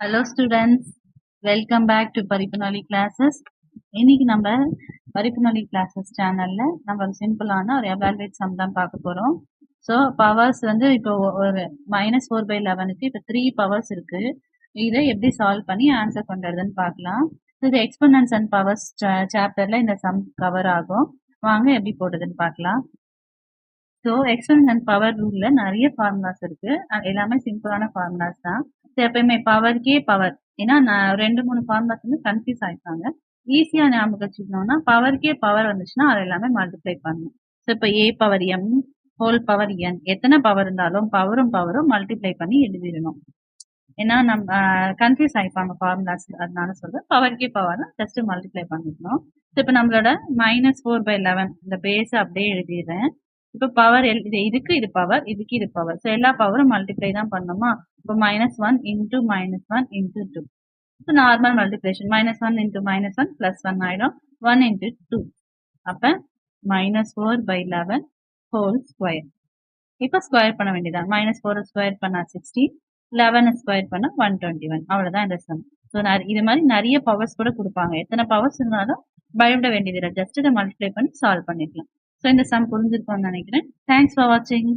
Hello students, welcome back to Paripunali classes. இன்னைக்கு நம்ம பரிப்புனொலி classes சேனல்ல நம்ம ஒரு சிம்பிளான ஒரு எவாலுவேட் சம் தான் பார்க்க போறோம். ஸோ பவர்ஸ் வந்து இப்போ ஒரு -4/11க்கு இப்போ 3 பவர்ஸ் இருக்கு. இதை எப்படி சால்வ் பண்ணி ஆன்சர் பண்றதுன்னு பார்க்கலாம். இது எக்ஸ்பொனன்ட்ஸ் அண்ட் பவர்ஸ் சாப்டர்ல இந்த சம் கவர் ஆகும். வாங்க எப்படி போடுறதுன்னு பார்க்கலாம். ஸோ எக்ஸ்பொனன்ட் அண்ட் பவர் ரூல்ல நிறைய ஃபார்முலாஸ் இருக்கு. எல்லாமே சிம்பிளான ஃபார்முலாஸ் தான். எப்பயுமே பவர்க்கே பவர், ஏன்னா நான் 2-3 ஃபார்முலாஸ் வந்து கன்ஃபியூஸ் ஆயிட்டாங்க. ஈஸியா ஞாபகம் வச்சுக்கணும்னா பவர்க்கே பவர் வந்துச்சுன்னா அது எல்லாமே மல்டிப்ளை பண்ணணும். ஸோ இப்போ a power m whole power n, எத்தனை பவர் இருந்தாலும் பவரும் மல்டிப்ளை பண்ணி எழுதிடணும். ஏன்னா நம்ம கன்ஃபியூஸ் ஆயிப்பாங்க ஃபார்முலாஸ், அதனால சொல்றேன் பவர்க்கே பவர் ஜஸ்ட் மல்டிப்ளை பண்ணிக்கணும். இப்போ நம்மளோட -4/11 இந்த பேஸ் அப்படியே எழுதிடுறேன். இப்போ பவர் இதுக்கு இது பவர், இதுக்கு இது பவர். ஸோ எல்லா பவரும் மல்டிப்ளை தான் பண்ணணுமா. இப்போ -1 into -1 into 2. So normal multiplication -1 into -1 +1 ஆயிடும். 1 இன்டூ 2 அப்போ -4/11 ஹோல் ஸ்கொயர். இப்போ ஸ்கொயர் பண்ண வேண்டியதான். -4 ஸ்கொயர் பண்ணா 60, 11 ஸ்கொயர் பண்ணா 121. அவ்வளவுதான் இந்த சம். ஸோ இது மாதிரி நிறைய பவர்ஸ் கூட கொடுப்பாங்க. எத்தனை பவர்ஸ் இருந்தாலும் பயப்பட வேண்டியதில்லை. ஜஸ்ட் இதை மல்டிப்ளை பண்ணி சால்வ் பண்ணிக்கலாம். ஸோ இந்த சம் புரிஞ்சிருக்கும்னு நினைக்கிறேன். தேங்க்ஸ் ஃபார் வாட்சிங்.